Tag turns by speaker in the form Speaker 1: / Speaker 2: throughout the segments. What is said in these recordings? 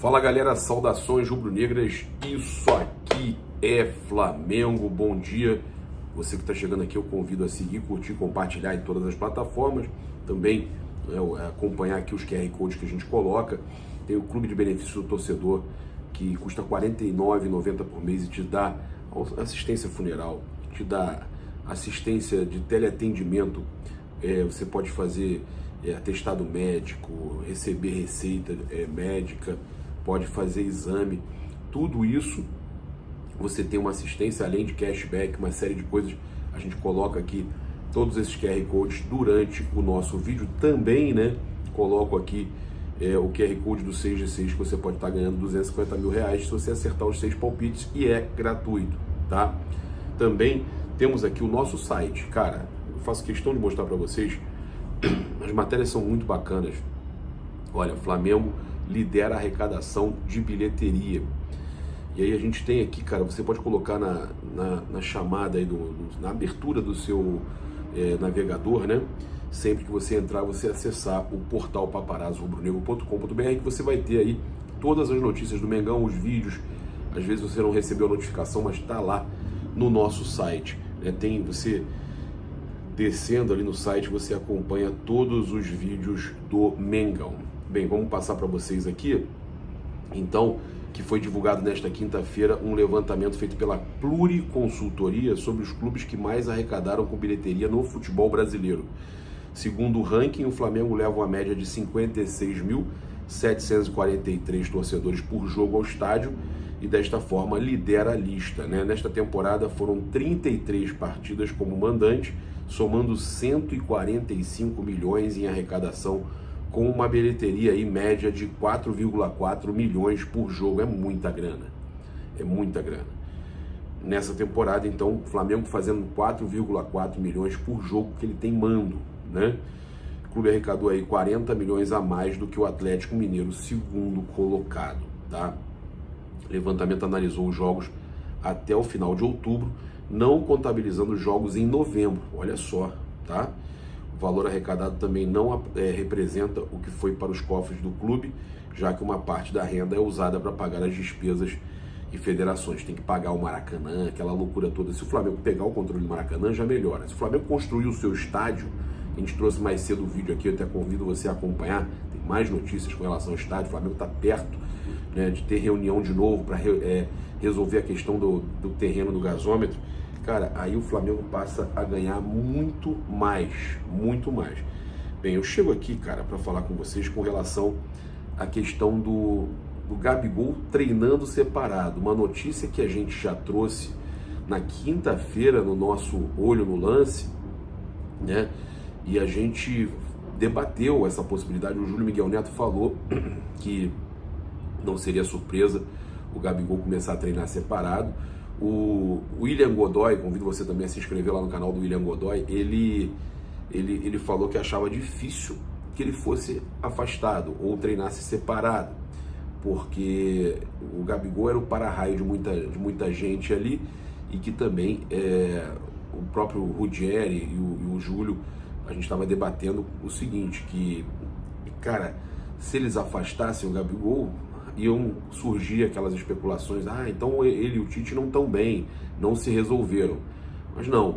Speaker 1: Fala galera, saudações rubro-negras, isso aqui é Flamengo, bom dia. Você que está chegando aqui eu convido a seguir, curtir, compartilhar em todas as plataformas. Também acompanhar aqui os QR Codes que a gente coloca. Tem o Clube de Benefício do Torcedor, que custa R$ 49,90 por mês e te dá assistência funeral, te dá assistência de teleatendimento. Você pode fazer atestado médico, receber receita médica, pode fazer exame, tudo isso você tem uma assistência além de cashback, uma série de coisas. A gente coloca aqui todos esses QR Codes durante o nosso vídeo. Também, coloco aqui o QR Code do 6G6 que você pode estar ganhando R$250 mil se você acertar os 6 palpites e é gratuito, tá? Também temos aqui o nosso site, cara, eu faço questão de mostrar para vocês, as matérias são muito bacanas. Olha, Flamengo lidera a arrecadação de bilheteria. E aí a gente tem aqui, cara, você pode colocar na chamada aí, na abertura do seu navegador, Sempre que você entrar, você acessar o portal paparazzo.rubronegro.com.br, que você vai ter aí todas as notícias do Mengão, os vídeos. Às vezes você não recebeu a notificação, mas está lá no nosso site. Tem você descendo ali no site, você acompanha todos os vídeos do Mengão. Bem, vamos passar para vocês aqui, então, que foi divulgado nesta quinta-feira um levantamento feito pela Pluriconsultoria sobre os clubes que mais arrecadaram com bilheteria no futebol brasileiro. Segundo o ranking, o Flamengo leva uma média de 56.743 torcedores por jogo ao estádio e desta forma lidera a lista. Nesta temporada foram 33 partidas como mandante, somando 145 milhões em arrecadação, com uma bilheteria aí média de 4,4 milhões por jogo. É muita grana, Nessa temporada, então, o Flamengo fazendo 4,4 milhões por jogo que ele tem mando, O clube arrecadou aí 40 milhões a mais do que o Atlético Mineiro, segundo colocado, tá? O levantamento analisou os jogos até o final de outubro, não contabilizando os jogos em novembro, olha só, tá? O valor arrecadado também não representa o que foi para os cofres do clube, já que uma parte da renda é usada para pagar as despesas e federações. Tem que pagar o Maracanã, aquela loucura toda. Se o Flamengo pegar o controle do Maracanã, já melhora. Se o Flamengo construir o seu estádio, a gente trouxe mais cedo o vídeo aqui, eu até convido você a acompanhar, tem mais notícias com relação ao estádio. O Flamengo está perto de ter reunião de novo para resolver a questão do terreno do gasômetro. Cara, aí o Flamengo passa a ganhar muito mais. Bem, eu chego aqui, cara, para falar com vocês com relação à questão do Gabigol treinando separado. Uma notícia que a gente já trouxe na quinta-feira no nosso Olho no Lance, E a gente debateu essa possibilidade. O Júlio Miguel Neto falou que não seria surpresa o Gabigol começar a treinar separado. O William Godoy, convido você também a se inscrever lá no canal do William Godoy, ele falou que achava difícil que ele fosse afastado ou treinasse separado, porque o Gabigol era o para-raio de muita gente ali, e que também o próprio Ruggeri e o Júlio, a gente estava debatendo o seguinte, que, cara, se eles afastassem o Gabigol, iam surgir aquelas especulações, então ele e o Tite não estão bem, não se resolveram. Mas não,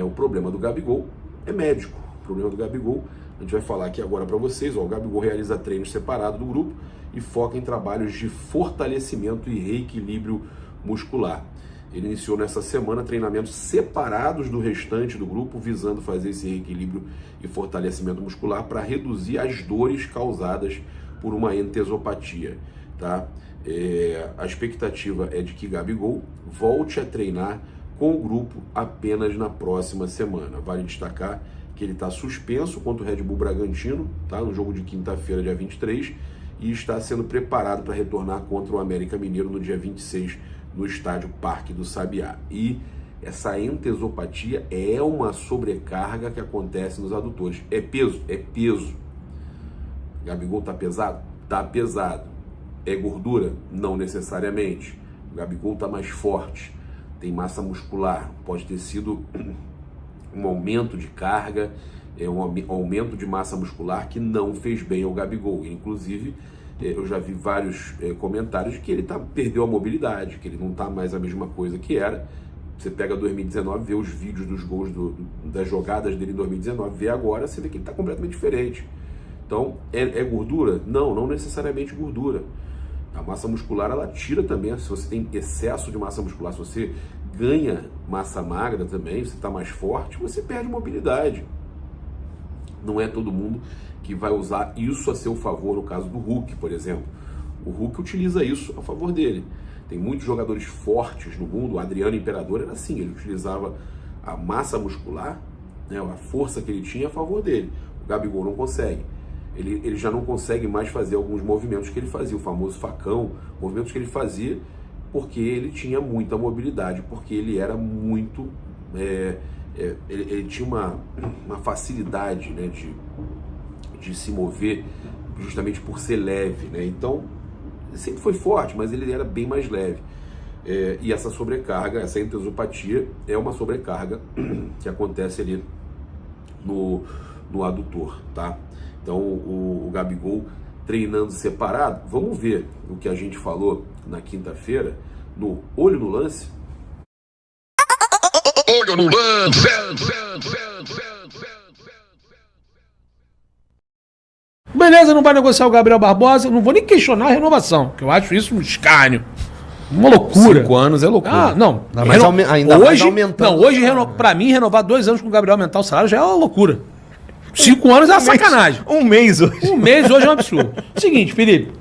Speaker 1: o problema do Gabigol é médico. O problema do Gabigol, a gente vai falar aqui agora para vocês, o Gabigol realiza treinos separados do grupo e foca em trabalhos de fortalecimento e reequilíbrio muscular. Ele iniciou nessa semana treinamentos separados do restante do grupo, visando fazer esse reequilíbrio e fortalecimento muscular para reduzir as dores causadas por uma entesopatia. Tá? A expectativa é de que Gabigol volte a treinar com o grupo apenas na próxima semana. Vale destacar que ele está suspenso contra o Red Bull Bragantino, tá? No jogo de quinta-feira, dia 23, e está sendo preparado para retornar contra o América Mineiro no dia 26, no estádio Parque do Sabiá. E essa entesopatia é uma sobrecarga que acontece nos adutores. É peso? É peso. Gabigol tá pesado? Tá pesado. É gordura? Não necessariamente. O Gabigol tá mais forte, tem massa muscular, pode ter sido um aumento de carga, um aumento de massa muscular que não fez bem ao Gabigol. Inclusive, eu já vi vários comentários de que ele perdeu a mobilidade, que ele não está mais a mesma coisa que era. Você pega 2019, vê os vídeos dos gols, das jogadas dele em 2019, vê agora, você vê que ele está completamente diferente. Então, é gordura? Não, não necessariamente gordura. A massa muscular, ela tira também, se você tem excesso de massa muscular, se você ganha massa magra também, você está mais forte, você perde mobilidade. Não é todo mundo que vai usar isso a seu favor, no caso do Hulk, por exemplo. O Hulk utiliza isso a favor dele. Tem muitos jogadores fortes no mundo, o Adriano Imperador era assim, ele utilizava a massa muscular, né, a força que ele tinha a favor dele. O Gabigol não consegue. Ele já não consegue mais fazer alguns movimentos que ele fazia, o famoso facão, movimentos que ele fazia porque ele tinha muita mobilidade, porque ele era muito... ele tinha uma facilidade, né, de se mover justamente por ser leve, né? Então, sempre foi forte, mas ele era bem mais leve. E essa sobrecarga, essa entesopatia é uma sobrecarga que acontece ali no adutor, tá? Então, o Gabigol treinando separado, vamos ver o que a gente falou na quinta-feira, no Olho no Lance.
Speaker 2: Olho no lance!
Speaker 3: Beleza, não vai negociar o Gabriel Barbosa, não vou nem questionar a renovação, que eu acho isso um escárnio. Uma loucura.
Speaker 1: 5 anos é loucura.
Speaker 3: Ah, não.
Speaker 4: Mas ainda
Speaker 3: hoje,
Speaker 4: mais aumentando.
Speaker 3: Não, hoje, pra mim, renovar 2 anos com o Gabriel aumentar o salário já é uma loucura. 5 anos é uma sacanagem.
Speaker 4: Um mês hoje.
Speaker 3: Um mês hoje é um absurdo. Seguinte, Felipe.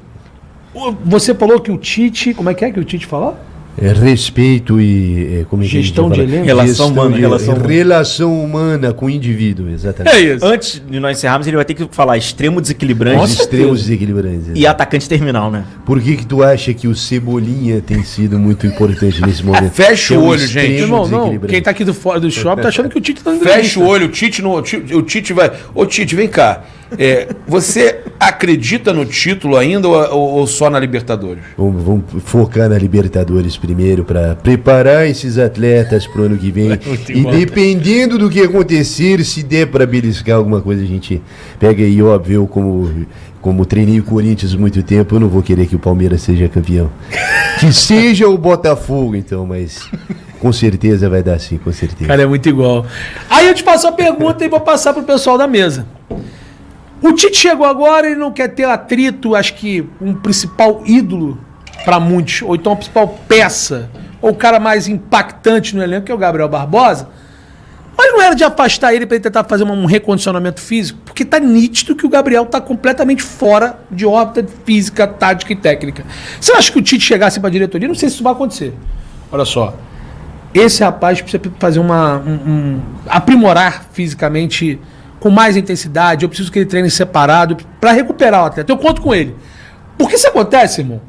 Speaker 3: Você falou que o Tite... Como é que o Tite falou?
Speaker 4: Respeito e... como
Speaker 3: gestão de elenco.
Speaker 4: Relação humana com o indivíduo, exatamente.
Speaker 3: É isso.
Speaker 5: Antes de nós encerrarmos, ele vai ter que falar extremo desequilibrante
Speaker 4: Extremos desequilibrantes.
Speaker 5: e atacante terminal, né?
Speaker 4: Por que tu acha que o Cebolinha tem sido muito importante nesse momento?
Speaker 1: Fecha o olho, gente.
Speaker 3: Irmão, não. Quem tá aqui do shopping tá achando que o Tite tá indo
Speaker 1: Fecha o olho, o Tite vai... Ô Tite, vem cá. Você acredita no título ainda ou só na Libertadores?
Speaker 4: Vamos focar na Libertadores primeiro para preparar esses atletas pro ano que vem. E dependendo do que acontecer, se der para beliscar alguma coisa, a gente pega aí, óbvio, como treinei o Corinthians há muito tempo, eu não vou querer que o Palmeiras seja campeão. Que seja o Botafogo, então, mas com certeza vai dar sim, com certeza.
Speaker 3: Cara, é muito igual. Aí eu te passo a pergunta e vou passar pro pessoal da mesa. O Tite chegou agora, ele não quer ter atrito, acho que um principal ídolo para muitos, ou então a principal peça, ou o cara mais impactante no elenco, que é o Gabriel Barbosa. Mas não era de afastar ele para ele tentar fazer um recondicionamento físico, porque tá nítido que o Gabriel tá completamente fora de órbita física, tática e técnica. Você acha que o Tite chegasse para a diretoria? Não sei se isso vai acontecer. Olha só, esse rapaz precisa fazer aprimorar fisicamente com mais intensidade, eu preciso que ele treine separado para recuperar o atleta. Eu conto com ele. Porque isso acontece, irmão?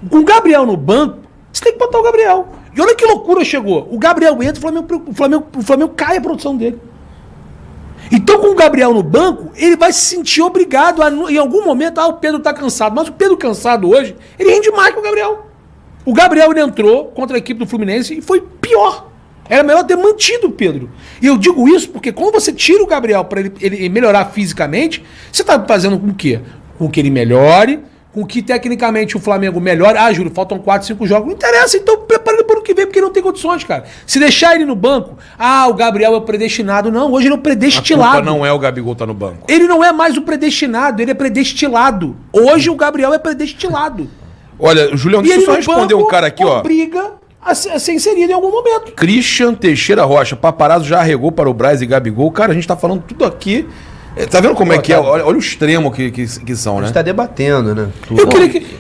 Speaker 3: Com o Gabriel no banco, você tem que botar o Gabriel. E olha que loucura chegou. O Gabriel entra, o Flamengo cai a produção dele. Então, com o Gabriel no banco, ele vai se sentir obrigado a, em algum momento, o Pedro tá cansado. Mas o Pedro cansado hoje, ele rende mais que o Gabriel. O Gabriel, ele entrou contra a equipe do Fluminense e foi pior. Era melhor ter mantido o Pedro. E eu digo isso porque quando você tira o Gabriel para ele melhorar fisicamente, você está fazendo com o quê? Com que ele melhore, com que tecnicamente o Flamengo melhore. Ah, Júlio, faltam 4, 5 jogos. Não interessa, então prepara ele para o ano que vem, porque ele não tem condições, cara. Se deixar ele no banco, o Gabriel é o predestinado. Não, hoje ele é o predestilado.
Speaker 1: A culpa não é o Gabigol tá no banco.
Speaker 3: Ele não é mais o predestinado, ele é predestilado. Hoje o Gabriel é predestilado.
Speaker 1: Olha, Julião, deixa eu só responder um cara aqui, ó.
Speaker 3: Obriga a ser inserido em algum momento.
Speaker 1: Christian Teixeira Rocha, paparazzo já arregou para o Braz e Gabigol. Cara, a gente tá falando tudo aqui. Tá vendo como é que é? Olha o extremo que são, né?
Speaker 4: A gente tá debatendo, né?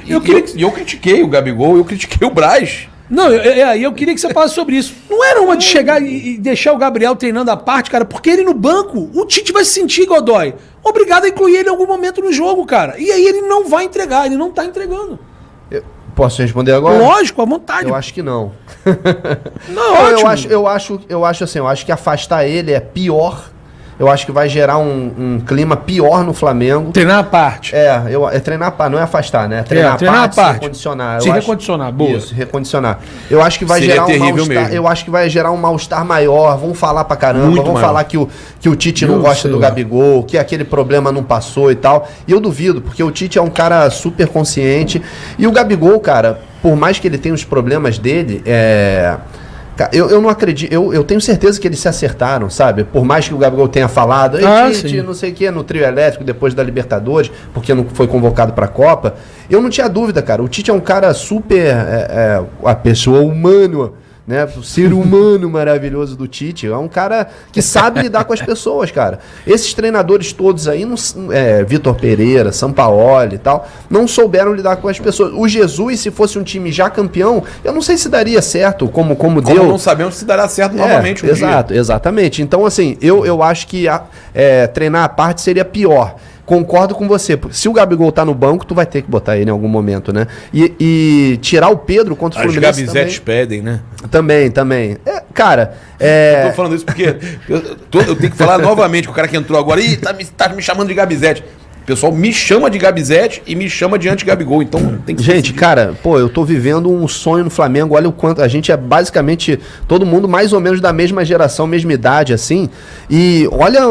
Speaker 3: Eu
Speaker 1: critiquei o Gabigol, eu critiquei o Braz.
Speaker 3: Não, eu queria que você falasse sobre isso. Não era uma de chegar e deixar o Gabriel treinando à parte, cara, porque ele no banco, o Tite vai se sentir, Godoy, obrigado a incluir ele em algum momento no jogo, cara. E aí ele não vai entregar, ele não tá entregando.
Speaker 4: Posso responder agora?
Speaker 3: Lógico, à vontade.
Speaker 4: Eu acho que não.
Speaker 3: Não, ótimo.
Speaker 4: Eu acho assim, eu acho que afastar ele é pior
Speaker 2: Eu acho que vai gerar um clima pior no Flamengo.
Speaker 3: Treinar a parte.
Speaker 2: É treinar a parte, não é afastar, né? Treinar a parte, se recondicionar.
Speaker 3: Se recondicionar, boa.
Speaker 2: Isso, recondicionar. Eu acho que vai
Speaker 1: Seria
Speaker 2: gerar um
Speaker 1: terrível
Speaker 2: mal-estar.
Speaker 1: mesmo.
Speaker 2: Eu acho que vai gerar um mal-estar maior. Vão falar pra caramba,
Speaker 1: Muito
Speaker 2: vão
Speaker 1: maior.
Speaker 2: falar que o Tite não
Speaker 3: Eu
Speaker 2: gosta
Speaker 3: sei
Speaker 2: do
Speaker 3: lá.
Speaker 2: Gabigol, que aquele problema não passou e tal. E eu duvido, porque o Tite é um cara super consciente. E o Gabigol, cara, por mais que ele tenha os problemas dele, eu não acredito, eu tenho certeza que eles se acertaram, sabe? Por mais que o Gabigol tenha falado, Tite,
Speaker 3: sim.
Speaker 2: não sei o que, no trio elétrico depois da Libertadores, porque não foi convocado pra Copa, eu não tinha dúvida, cara. O Tite é um cara super, a pessoa humana, né? O ser humano maravilhoso do Tite. É um cara que sabe lidar com as pessoas, cara. Esses treinadores todos aí, Vitor Pereira, Sampaoli e tal, não souberam lidar com as pessoas. O Jesus, se fosse um time já campeão, eu não sei se daria certo, como deu.
Speaker 1: Não sabemos se dará certo novamente um
Speaker 2: Exato, exatamente. Então, assim, eu acho que treinar a parte seria pior. Concordo com você. Se o Gabigol tá no banco, tu vai ter que botar ele em algum momento, né? E tirar o Pedro contra o
Speaker 1: As
Speaker 2: Fluminense
Speaker 1: Gabizetes pedem, né?
Speaker 2: também. Cara,
Speaker 1: Eu tô falando isso porque eu tenho que falar novamente com o cara que entrou agora. Ih, tá me chamando de Gabizete. O pessoal me chama de Gabizete e me chama de anti-Gabigol. Então tem que
Speaker 2: gente, cara, eu tô vivendo um sonho no Flamengo. Olha o quanto a gente é basicamente todo mundo mais ou menos da mesma geração, mesma idade, assim. E olha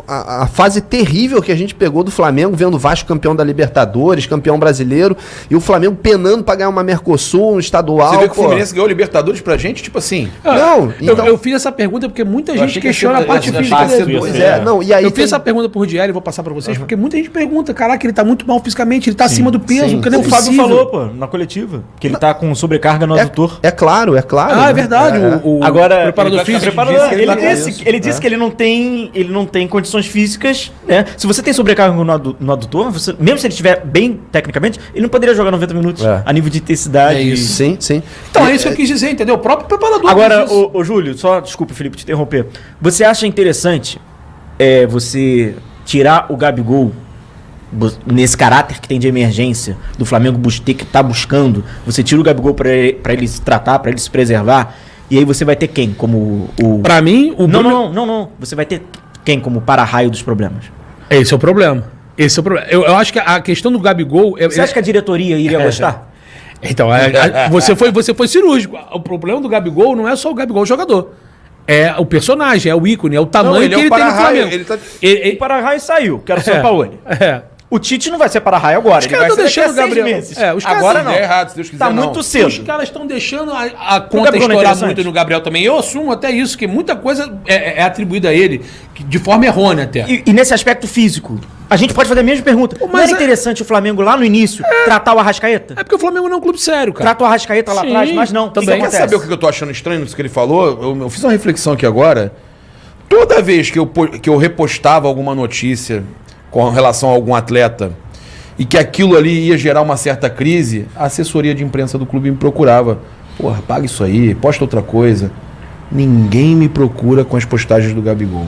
Speaker 2: a fase terrível que a gente pegou do Flamengo, vendo o Vasco campeão da Libertadores, campeão brasileiro, e o Flamengo penando pra ganhar uma Mercosul, um estadual.
Speaker 1: Você vê que o Fluminense ganhou a Libertadores pra gente, tipo assim.
Speaker 2: Não, então.
Speaker 3: Eu fiz essa pergunta porque muita gente
Speaker 1: achei que
Speaker 3: questiona
Speaker 1: ia
Speaker 3: a parte
Speaker 1: ser-
Speaker 3: física
Speaker 1: ia ser
Speaker 3: dele.
Speaker 2: Pois não, e aí
Speaker 3: Eu fiz essa pergunta pro Rudieri e vou passar pra vocês, porque muita gente pergunta, caraca, ele tá muito mal fisicamente, ele tá acima do peso,
Speaker 2: sim.
Speaker 3: cadê
Speaker 5: O
Speaker 3: o
Speaker 5: Fábio falou, pô, na coletiva, que ele tá com sobrecarga no adutor.
Speaker 2: É claro.
Speaker 3: Ah, é verdade. O
Speaker 5: Agora,
Speaker 3: preparador
Speaker 5: ele
Speaker 3: físico
Speaker 5: ele disse que ele não tem condições físicas, né? Se você tem sobrecarga no adutor, mesmo se ele estiver bem tecnicamente, ele não poderia jogar 90 minutos a nível de intensidade.
Speaker 3: É isso.
Speaker 2: Sim.
Speaker 3: Então, é isso que eu quis dizer, entendeu? O próprio preparador.
Speaker 5: Agora,
Speaker 3: diz isso.
Speaker 5: ô Júlio, só desculpa, Felipe, te interromper. Você acha interessante você tirar o Gabigol nesse caráter que tem de emergência do Flamengo ter que tá buscando? Você tira o Gabigol pra ele se tratar, pra ele se preservar, e aí você vai ter quem como o...
Speaker 3: Pra mim, o
Speaker 5: Não. Você vai ter quem como para-raio dos problemas?
Speaker 3: Esse é o problema. Esse é o problema. Eu acho que a questão do Gabigol...
Speaker 5: Você acha que a diretoria iria gostar?
Speaker 3: Então, você foi cirúrgico. O problema do Gabigol não é só o Gabigol jogador. É o personagem, é o ícone, é o tamanho que ele tem no Flamengo.
Speaker 5: O para-raio saiu, que era o São Paulo. O Tite não vai ser para-raio agora.
Speaker 3: Os caras estão deixando o Gabriel.
Speaker 5: Os agora não.
Speaker 1: É errado, se Deus quiser,
Speaker 5: Tá
Speaker 1: não.
Speaker 5: muito cedo.
Speaker 3: Os caras estão deixando a
Speaker 5: Gabigol
Speaker 3: conta
Speaker 5: não é
Speaker 3: estourar
Speaker 5: interessante?
Speaker 3: muito no Gabriel também. Eu assumo até isso, que muita coisa é atribuída a ele, de forma errônea até.
Speaker 5: E nesse aspecto físico, a gente pode fazer a mesma pergunta. Não
Speaker 3: Mas
Speaker 5: era interessante o Flamengo lá no início tratar o Arrascaeta?
Speaker 3: É porque o Flamengo não é um clube sério, cara.
Speaker 5: Trata o Arrascaeta lá
Speaker 3: Sim,
Speaker 5: atrás, mas não.
Speaker 3: também.
Speaker 5: O que
Speaker 1: Quer
Speaker 5: acontece?
Speaker 1: saber o que eu tô achando estranho nisso que ele falou? Eu fiz uma reflexão aqui agora. Toda vez que eu repostava alguma notícia com relação a algum atleta e que aquilo ali ia gerar uma certa crise, a assessoria de imprensa do clube me procurava. Porra, paga isso aí, posta outra coisa. Ninguém me procura com as postagens do Gabigol.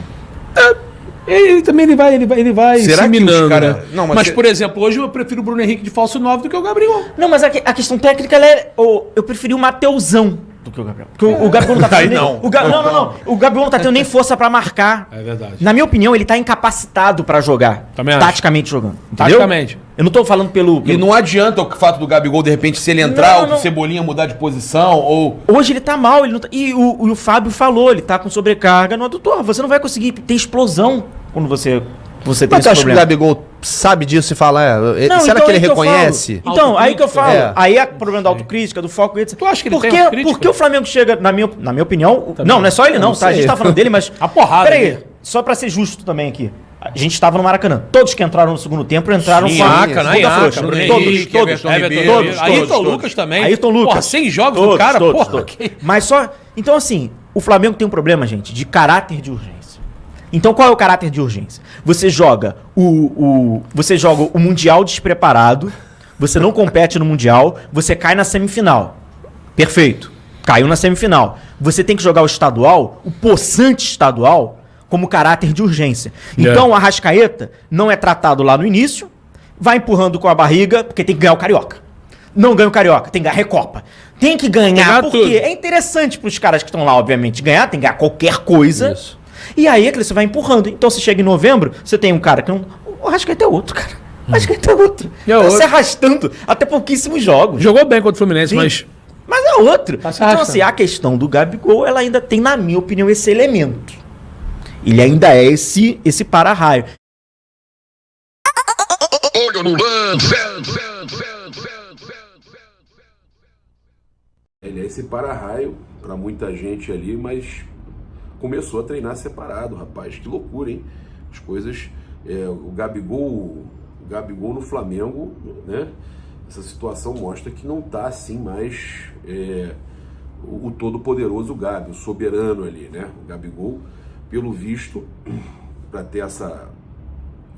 Speaker 3: Ele também ele vai
Speaker 1: Será
Speaker 3: se
Speaker 1: que os
Speaker 3: minando,
Speaker 1: cara-
Speaker 3: né?
Speaker 1: Não,
Speaker 3: mas,
Speaker 1: mas
Speaker 3: por exemplo, hoje eu prefiro o Bruno Henrique de falso 9 do que o Gabriel.
Speaker 5: Não, mas a questão técnica, eu preferi o Mateusão do que o Gabriel. Porque o Gabigol não tá
Speaker 1: Aí
Speaker 5: tendo
Speaker 1: não.
Speaker 5: Não. O Gabigol não tá tendo nem força pra marcar.
Speaker 3: É verdade.
Speaker 5: Na minha opinião, ele tá incapacitado pra jogar.
Speaker 3: Também acho.
Speaker 5: Taticamente jogando. Entendeu?
Speaker 3: Taticamente.
Speaker 5: Eu não tô falando pelo...
Speaker 1: E não adianta o fato do Gabigol, de repente, se ele entrar,
Speaker 5: Não.
Speaker 1: o Cebolinha mudar de posição, ou...
Speaker 5: Hoje ele tá mal, ele não tá... E o Fábio falou, ele tá com sobrecarga no adutor. Você não vai conseguir ter explosão quando você tem
Speaker 2: Mas
Speaker 5: esse
Speaker 2: tu acha que o
Speaker 5: problema.
Speaker 2: Gabigol sabe disso e fala,
Speaker 5: Não,
Speaker 2: será
Speaker 5: então
Speaker 2: que ele
Speaker 5: aí eu
Speaker 2: reconhece?
Speaker 5: falo. Então, aí que eu falo.
Speaker 2: É.
Speaker 5: Aí é problema da autocrítica, do foco, etc.
Speaker 3: Tu acha que ele
Speaker 5: por
Speaker 3: tem
Speaker 5: que,
Speaker 3: autocrítica?
Speaker 5: por que o Flamengo chega, na minha opinião... Não é só ele
Speaker 2: Eu
Speaker 5: não,
Speaker 2: não
Speaker 5: tá? A gente
Speaker 2: sei.
Speaker 5: tá falando dele, mas...
Speaker 3: A porrada
Speaker 5: Peraí,
Speaker 3: dele.
Speaker 5: só pra ser justo também aqui. A gente tava no Maracanã. Todos que entraram no segundo tempo entraram
Speaker 3: Sim,
Speaker 5: com a
Speaker 3: Aca, né?
Speaker 5: bunda
Speaker 3: Aca,
Speaker 5: frouxa.
Speaker 3: Bruno
Speaker 5: Todos,
Speaker 3: Henrique,
Speaker 5: todos.
Speaker 1: Everton
Speaker 3: Everton
Speaker 1: Ribeiro,
Speaker 3: Ribeiro. Ayrton Lucas também.
Speaker 5: Ayrton Lucas.
Speaker 3: Porra, 100 jogos
Speaker 5: Todos,
Speaker 3: do cara,
Speaker 5: todos,
Speaker 3: porra.
Speaker 5: todos. Mas só... Então, assim, o Flamengo tem um problema, gente, de caráter de urgência. Então, qual é o caráter de urgência? Você joga você joga o Mundial despreparado, você não compete no Mundial, você cai na semifinal. Perfeito. Caiu na semifinal. Você tem que jogar o estadual, o possante estadual, como caráter de urgência. Então, o Arrascaeta não é tratado lá no início, vai empurrando com a barriga, porque tem que ganhar o Carioca. Não ganha o Carioca, tem que ganhar a Recopa. Tem que ganhar,
Speaker 3: Ganhar
Speaker 5: porque
Speaker 3: tudo.
Speaker 5: é interessante pros caras que estão lá, obviamente, ganhar, tem que ganhar qualquer coisa.
Speaker 2: Isso.
Speaker 5: E aí, você vai empurrando. Então, você chega em novembro, você tem um cara que não... O Arrascaeta é outro, cara. O Arrascaeta é outro.
Speaker 3: É
Speaker 5: Tá
Speaker 3: outro.
Speaker 5: se arrastando até pouquíssimos jogos.
Speaker 3: Jogou bem contra o Fluminense,
Speaker 5: Sim.
Speaker 3: mas...
Speaker 5: Mas é outro.
Speaker 3: Tá se
Speaker 5: Então,
Speaker 3: arrastando.
Speaker 5: assim, a questão do Gabigol, ela ainda tem, na minha opinião, esse elemento. Ele ainda é esse para-raio.
Speaker 6: Olha no lance.
Speaker 1: Ele é esse para-raio para muita gente ali, mas começou a treinar separado, rapaz. Que loucura, hein? As coisas... o Gabigol no Flamengo, né? Essa situação mostra que não está assim mais o todo-poderoso Gabi, o soberano ali, né? O Gabigol, pelo visto, para ter essa...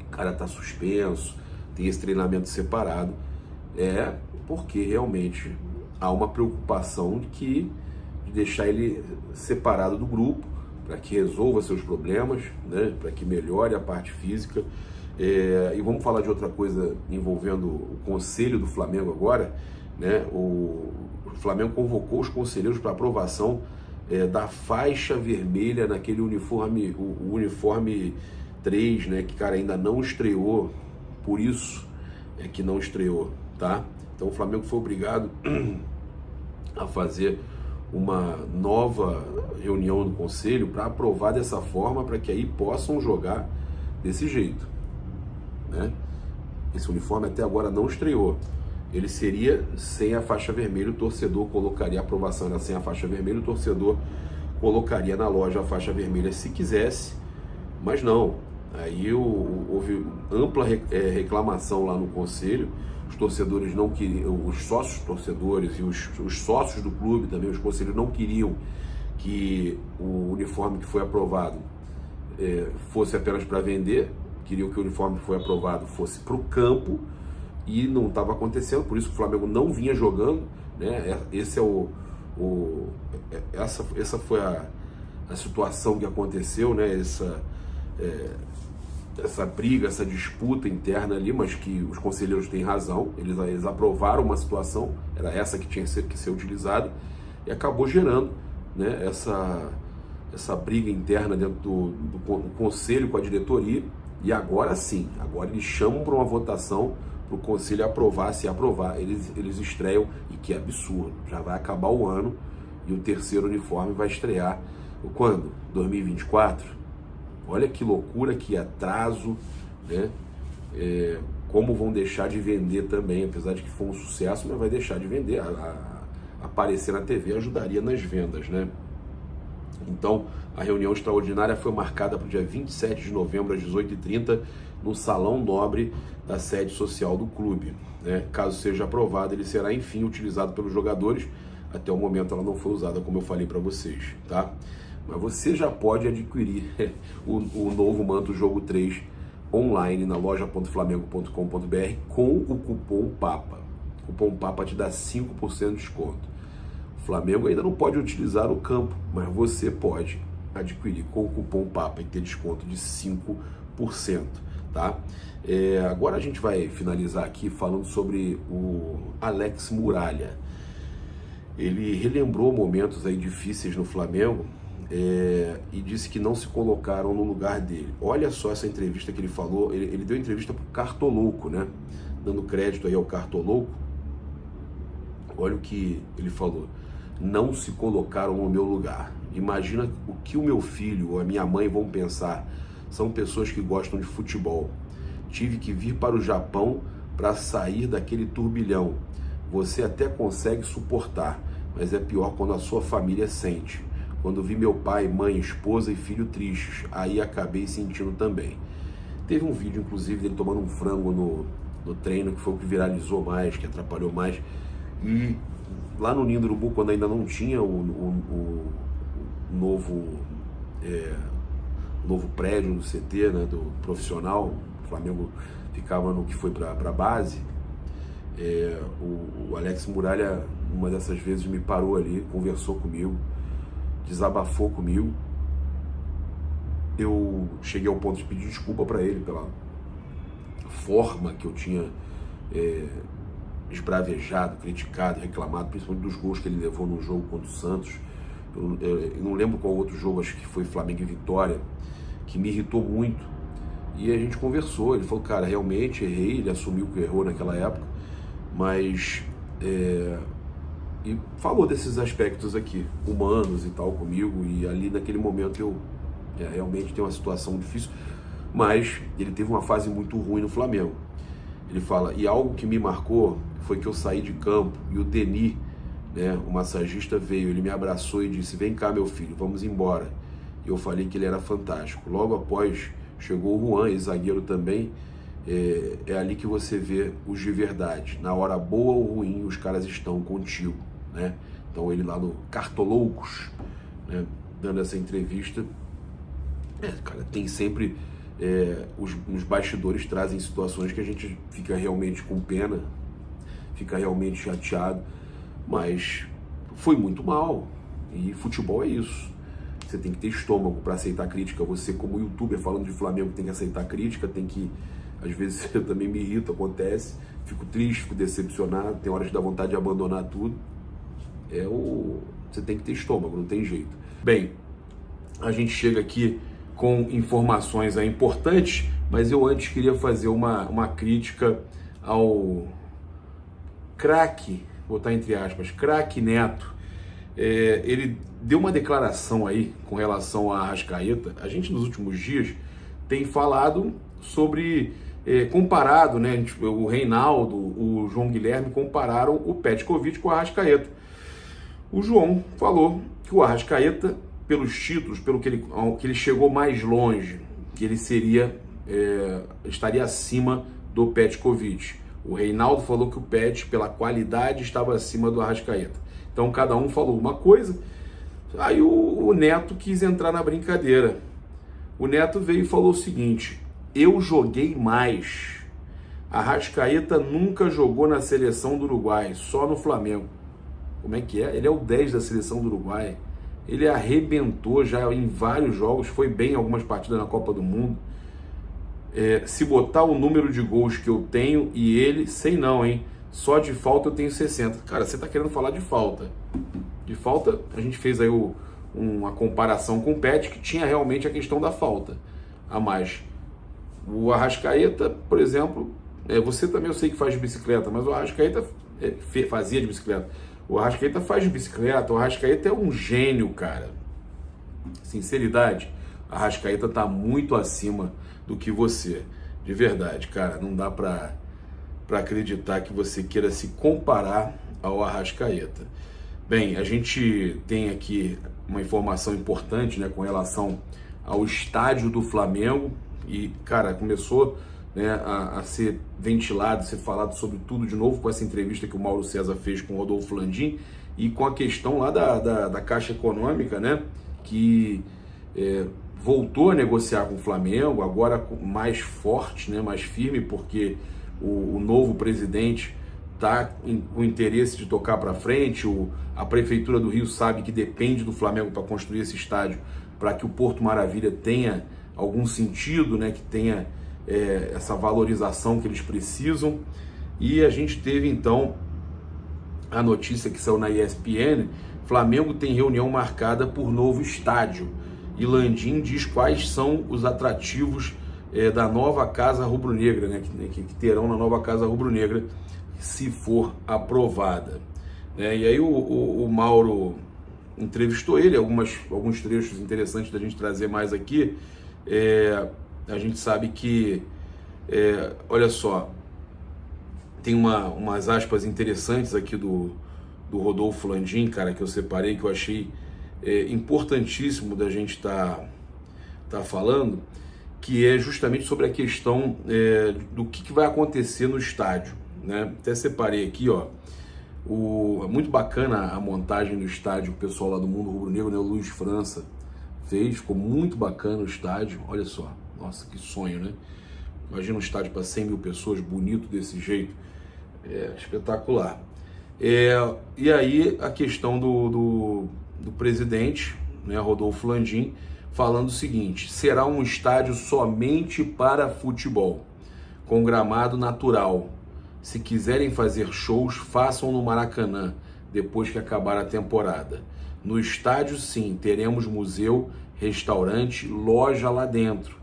Speaker 1: O cara tá suspenso, tem esse treinamento separado, porque realmente há uma preocupação de deixar ele separado do grupo, para que resolva seus problemas, né? Para que melhore a parte física. E vamos falar de outra coisa envolvendo o Conselho do Flamengo agora, né? O Flamengo convocou os conselheiros para aprovação da faixa vermelha naquele uniforme, o uniforme 3, né? Que, cara, ainda não estreou, por isso é que não estreou, tá? Então o Flamengo foi obrigado a fazer uma nova reunião do Conselho para aprovar dessa forma, para que aí possam jogar desse jeito, né? Esse uniforme até agora não estreou. Ele seria sem a faixa vermelha, o torcedor colocaria, a aprovação era sem a faixa vermelha, o torcedor colocaria na loja a faixa vermelha se quisesse, mas não. Aí houve ampla reclamação lá no Conselho. Os torcedores não queriam, os sócios torcedores e os sócios do clube também, os conselheiros não queriam que o uniforme que foi aprovado fosse apenas para vender, queriam que o uniforme que foi aprovado fosse para o campo, e não estava acontecendo, por isso que o Flamengo não vinha jogando, né? Essa foi a situação que aconteceu, né? Essa briga, essa disputa interna ali, mas que os conselheiros têm razão, eles aprovaram uma situação, era essa que tinha que ser utilizada, e acabou gerando, né, essa briga interna dentro do conselho com a diretoria, e agora sim, agora eles chamam para uma votação para o conselho aprovar. Se aprovar, eles estreiam, e que absurdo, já vai acabar o ano e o terceiro uniforme vai estrear quando? 2024? Olha que loucura, que atraso, né? Como vão deixar de vender também, apesar de que foi um sucesso, mas vai deixar de vender. Aparecer na TV ajudaria nas vendas, né? Então, a reunião extraordinária foi marcada para o dia 27 de novembro, às 18h30, no Salão Nobre da sede social do clube, né? Caso seja aprovado, ele será, enfim, utilizado pelos jogadores. Até o momento ela não foi usada, como eu falei para vocês, tá? Mas você já pode adquirir o novo manto Jogo 3 online na loja.flamengo.com.br com o cupom PAPA. O cupom PAPA te dá 5% de desconto. O Flamengo ainda não pode utilizar no campo, mas você pode adquirir com o cupom PAPA e ter desconto de 5%, tá? Agora a gente vai finalizar aqui falando sobre o Alex Muralha. Ele relembrou momentos aí difíceis no Flamengo, e disse que não se colocaram no lugar dele. Olha só essa entrevista que ele falou. Ele deu entrevista pro Cartolouco, né? Dando crédito aí ao Cartolouco. Olha o que ele falou: não se colocaram no meu lugar. Imagina o que o meu filho ou a minha mãe vão pensar. São pessoas que gostam de futebol. Tive que vir para o Japão para sair daquele turbilhão. Você até consegue suportar, mas é pior quando a sua família sente. Quando vi meu pai, mãe, esposa e filho tristes, aí acabei sentindo também. Teve um vídeo, inclusive, dele tomando um frango no treino, que foi o que viralizou mais, que atrapalhou mais. E lá no Ninho do Urubu, quando ainda não tinha o novo prédio do CT, né, do profissional, o Flamengo ficava no que foi para a base, o Alex Muralha, uma dessas vezes, me parou ali, conversou comigo, desabafou comigo. Eu cheguei ao ponto de pedir desculpa para ele pela forma que eu tinha esbravejado, criticado, reclamado, principalmente dos gols que ele levou no jogo contra o Santos. eu não lembro qual outro jogo, acho que foi Flamengo e Vitória, que me irritou muito. E a gente conversou, ele falou, cara, realmente errei, ele assumiu que errou naquela época, mas... e falou desses aspectos aqui, humanos e tal, comigo, e ali naquele momento eu realmente tenho uma situação difícil, mas ele teve uma fase muito ruim no Flamengo. Ele fala, e algo que me marcou foi que eu saí de campo e o Denis, né, o massagista, veio, ele me abraçou e disse, vem cá meu filho, vamos embora. E eu falei que ele era fantástico. Logo após chegou o Juan, zagueiro também. É ali que você vê os de verdade. Na hora boa ou ruim, os caras estão contigo, né? Então ele lá no Cartoloucos, né, dando essa entrevista, cara, tem sempre os bastidores trazem situações que a gente fica realmente com pena, fica realmente chateado, mas foi muito mal. E futebol é isso. Você tem que ter estômago para aceitar crítica. Você, como youtuber falando de Flamengo, tem que aceitar crítica, tem que... Às vezes eu também me irrito, acontece, fico triste, fico decepcionado, tem horas que dá vontade de abandonar tudo. Você tem que ter estômago, não tem jeito. Bem, a gente chega aqui com informações importantes, mas eu antes queria fazer uma crítica ao craque, vou botar entre aspas, craque Neto. Ele deu uma declaração aí com relação a Arrascaeta. A gente nos últimos dias tem falado sobre, comparado, né, o Reinaldo, o João Guilherme compararam o Petkovic com o Arrascaeta. O João falou que o Arrascaeta, pelos títulos, pelo que ele chegou mais longe, que ele estaria acima do Petkovic. O Reinaldo falou que o Pet, pela qualidade, estava acima do Arrascaeta. Então cada um falou uma coisa. Aí o Neto quis entrar na brincadeira. O Neto veio e falou o seguinte: eu joguei mais. Arrascaeta nunca jogou na seleção do Uruguai, só no Flamengo. Como é que é? Ele é o 10 da seleção do Uruguai. Ele arrebentou já em vários jogos, foi bem em algumas partidas na Copa do Mundo. Se botar o número de gols que eu tenho e ele, sei não, hein? Só de falta eu tenho 60. Cara, você tá querendo falar de falta. De falta, a gente fez aí uma comparação com o Pet, que tinha realmente a questão da falta a mais. O Arrascaeta, por exemplo, você também eu sei que faz de bicicleta, mas o Arrascaeta fazia de bicicleta. O Arrascaeta faz de bicicleta, o Arrascaeta é um gênio, cara. Sinceridade, o Arrascaeta tá muito acima do que você. De verdade, cara, não dá pra acreditar que você queira se comparar ao Arrascaeta. Bem, a gente tem aqui uma informação importante, né, com relação ao estádio do Flamengo. E, cara, começou, né, a ser ventilado, ser falado sobre tudo de novo com essa entrevista que o Mauro César fez com o Rodolfo Landim e com a questão lá da Caixa Econômica, né, que voltou a negociar com o Flamengo, agora mais forte, né, mais firme, porque o novo presidente está com interesse de tocar para frente. A Prefeitura do Rio sabe que depende do Flamengo para construir esse estádio, para que o Porto Maravilha tenha algum sentido, né, que tenha essa valorização que eles precisam. E a gente teve então a notícia que saiu na ESPN: Flamengo tem reunião marcada por novo estádio, e Landim diz quais são os atrativos da nova Casa Rubro-Negra, né, que terão na nova Casa Rubro-Negra, se for aprovada. E aí o Mauro entrevistou ele, alguns trechos interessantes da gente trazer mais aqui. A gente sabe que, olha só, tem umas aspas interessantes aqui do Rodolfo Landim, cara, que eu separei, que eu achei importantíssimo da gente tá falando, que é justamente sobre a questão do que vai acontecer no estádio, né? Até separei aqui, ó, é muito bacana a montagem do estádio, o pessoal lá do Mundo Rubro-Negro, né, o Luiz França fez, ficou muito bacana o estádio, olha só, nossa, que sonho, né? Imagina um estádio para 100 mil pessoas, bonito desse jeito, espetacular. E aí a questão do presidente, né, Rodolfo Landim, falando o seguinte: será um estádio somente para futebol, com gramado natural. Se quiserem fazer shows, façam no Maracanã, depois que acabar a temporada. No estádio, sim, teremos museu, restaurante, loja lá dentro.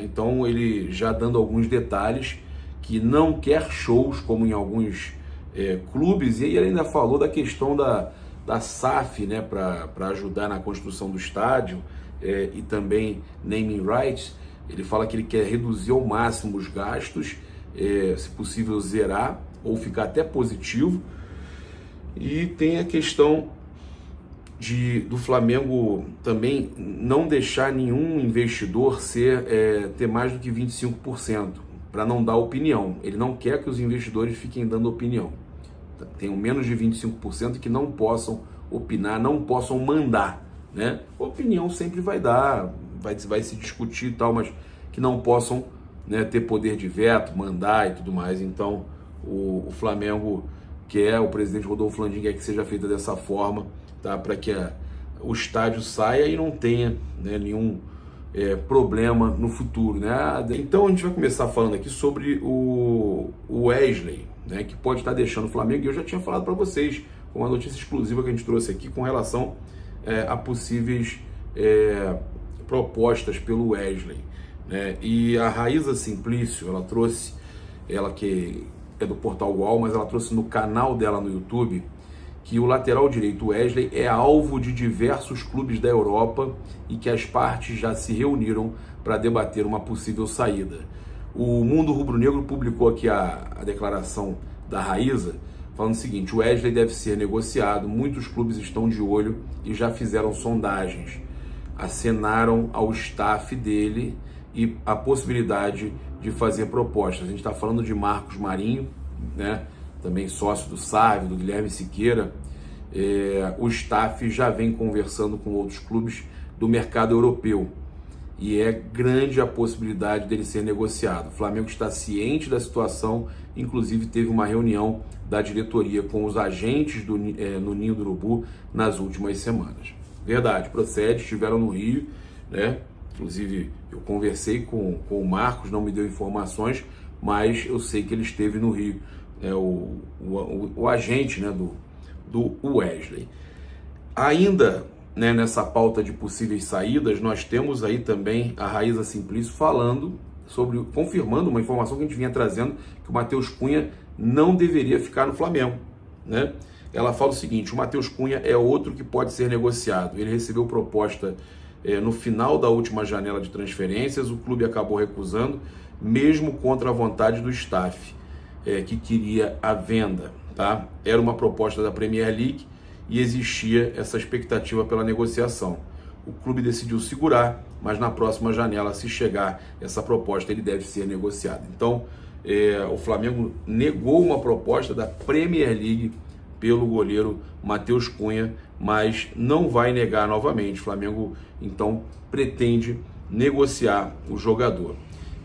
Speaker 1: Então ele já dando alguns detalhes, que não quer shows como em alguns clubes, e ele ainda falou da questão da SAF, né, para ajudar na construção do estádio, e também naming rights. Ele fala que ele quer reduzir ao máximo os gastos, se possível zerar ou ficar até positivo. E tem a questão do Flamengo também não deixar nenhum investidor ter mais do que 25%, para não dar opinião. Ele não quer que os investidores fiquem dando opinião. Tenham menos de 25% que não possam opinar, não possam mandar, né? Opinião sempre vai dar, vai se discutir e tal, mas que não possam, né, ter poder de veto, mandar e tudo mais. Então o Flamengo quer, o presidente Rodolfo Landim quer que seja feita dessa forma, tá? Para que o estádio saia e não tenha, né, nenhum problema no futuro, né? Então a gente vai começar falando aqui sobre o Wesley, né, que pode estar deixando o Flamengo, e eu já tinha falado para vocês, com uma notícia exclusiva que a gente trouxe aqui com relação a possíveis propostas pelo Wesley, né? E a Raíza Simplício, ela que é do Portal UOL, mas ela trouxe no canal dela no YouTube, que o lateral direito Wesley é alvo de diversos clubes da Europa e que as partes já se reuniram para debater uma possível saída. O Mundo Rubro-Negro publicou aqui a declaração da Raíza, falando o seguinte: o Wesley deve ser negociado, muitos clubes estão de olho e já fizeram sondagens, acenaram ao staff dele e a possibilidade de fazer propostas. A gente está falando de Marcos Marinho, né, também sócio do Sávio, do Guilherme Siqueira. O staff já vem conversando com outros clubes do mercado europeu e é grande a possibilidade dele ser negociado. O Flamengo está ciente da situação, inclusive teve uma reunião da diretoria com os agentes no Ninho do Urubu nas últimas semanas. Verdade, procede, estiveram no Rio, né? Inclusive eu conversei com o Marcos, não me deu informações, mas eu sei que ele esteve no Rio, o agente, né, do Wesley. Ainda, né, nessa pauta de possíveis saídas, nós temos aí também a Raíza Simplício confirmando uma informação que a gente vinha trazendo, que o Matheus Cunha não deveria ficar no Flamengo, né? Ela fala o seguinte: o Matheus Cunha é outro que pode ser negociado. Ele recebeu proposta no final da última janela de transferências, o clube acabou recusando, mesmo contra a vontade do staff, que queria a venda, tá? Era uma proposta da Premier League e existia essa expectativa pela negociação. O clube decidiu segurar, mas na próxima janela, se chegar essa proposta, ele deve ser negociado. Então, o Flamengo negou uma proposta da Premier League pelo goleiro Matheus Cunha, mas não vai negar novamente. O Flamengo, então, pretende negociar o jogador.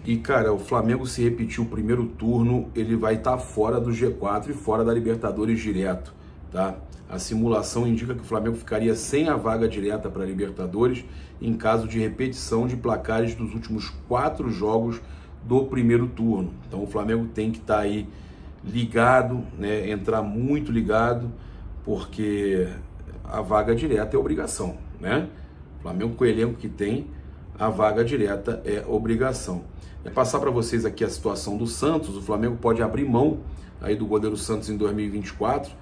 Speaker 1: E, cara, o Flamengo, se repetir o primeiro turno, ele vai estar fora do G4 e fora da Libertadores direto, tá? A simulação indica que o Flamengo ficaria sem a vaga direta para a Libertadores em caso de repetição de placares dos últimos 4 jogos do primeiro turno. Então o Flamengo tem que estar aí ligado, né? Entrar muito ligado, porque a vaga direta é obrigação, né? O Flamengo, com o elenco que tem, a vaga direta é obrigação. Passar para vocês aqui a situação do Santos. O Flamengo pode abrir mão aí do goleiro Santos em 2024,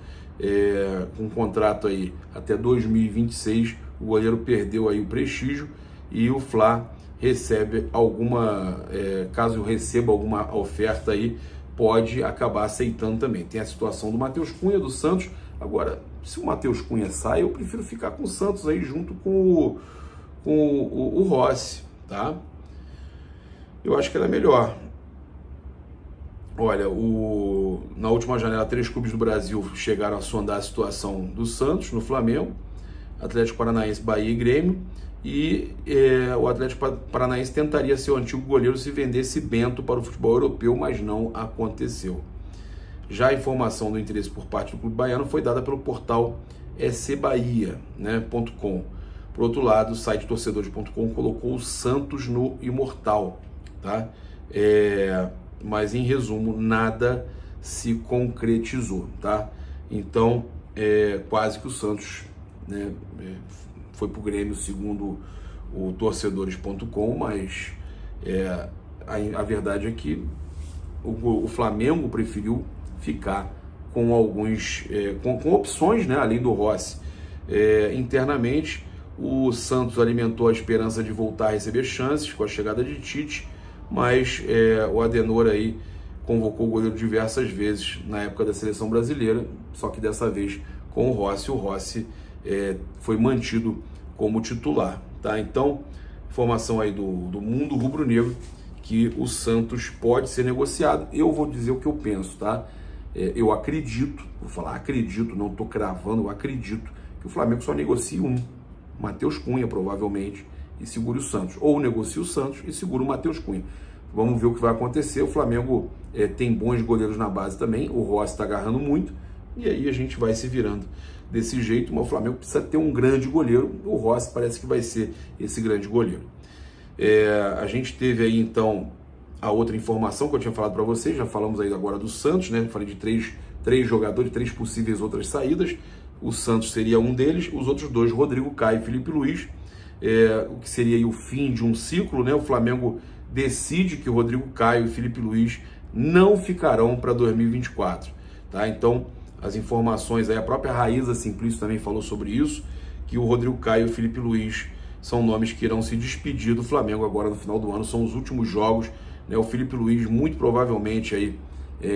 Speaker 1: com um contrato aí até 2026. O goleiro perdeu aí o prestígio e o Fla recebe caso receba alguma oferta aí, pode acabar aceitando também. Tem a situação do Matheus Cunha, do Santos. Agora, se o Matheus Cunha sai, eu prefiro ficar com o Santos aí junto com o Rossi, tá? Eu acho que era melhor. Olha, na última janela, 3 clubes do Brasil chegaram a sondar a situação do Santos no Flamengo: Atlético Paranaense, Bahia e Grêmio. E o Atlético Paranaense tentaria ser o antigo goleiro se vendesse Bento para o futebol europeu, mas não aconteceu. Já a informação do interesse por parte do clube baiano foi dada pelo portal scbahia, né, .com. Por outro lado, o site torcedores.com colocou o Santos no imortal, tá? Mas em resumo, nada se concretizou, tá? Então, quase que o Santos né? Foi para o Grêmio, segundo o torcedores.com, mas a verdade é que o Flamengo preferiu ficar com alguns com opções, né, além do Rossi. Internamente, o Santos alimentou a esperança de voltar a receber chances com a chegada de Tite, mas o Adenor aí convocou o goleiro diversas vezes na época da seleção brasileira, só que dessa vez com o Rossi. O Rossi foi mantido como titular, tá? Então, informação aí do mundo rubro-negro, que o Santos pode ser negociado. Eu vou dizer o que eu penso, tá? Eu acredito, vou falar acredito, não estou cravando, eu acredito que o Flamengo só negocie Matheus Cunha, provavelmente, e segure o Santos. Ou negocia o Santos e segura o Matheus Cunha. Vamos ver o que vai acontecer. O Flamengo tem bons goleiros na base também, o Rossi está agarrando muito, e aí a gente vai se virando desse jeito, mas o Flamengo precisa ter um grande goleiro. O Rossi parece que vai ser esse grande goleiro. A gente teve aí então a outra informação que eu tinha falado para vocês, já falamos aí agora do Santos, né? Falei de três jogadores, 3 possíveis outras saídas. O Santos seria um deles, os outros 2, Rodrigo Caio e Felipe Luiz, o que seria aí o fim de um ciclo, né? O Flamengo decide que o Rodrigo Caio e Felipe Luiz não ficarão para 2024, tá? Então, as informações aí, a própria Raíza Simplício também falou sobre isso, que o Rodrigo Caio e o Felipe Luiz são nomes que irão se despedir do Flamengo agora no final do ano, são os últimos jogos, né? O Felipe Luiz muito provavelmente aí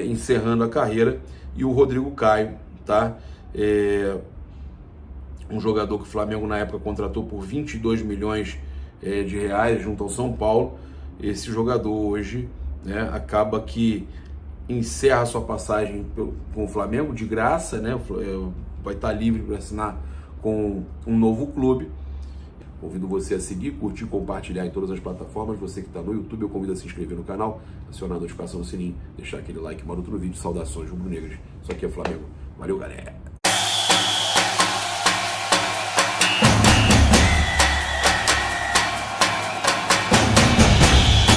Speaker 1: encerrando a carreira, e o Rodrigo Caio, tá? Um jogador que o Flamengo na época contratou por 22 milhões de reais junto ao São Paulo. Esse jogador hoje, né, acaba que encerra sua passagem com o Flamengo de graça, né? Vai estar livre para assinar com um novo clube. Convido você a seguir, curtir, compartilhar em todas as plataformas. Você que está no YouTube, eu convido a se inscrever no canal, acionar a notificação no sininho, deixar aquele like para outro vídeo. Saudações rubro-negras. Isso aqui é Flamengo. Valeu, galera!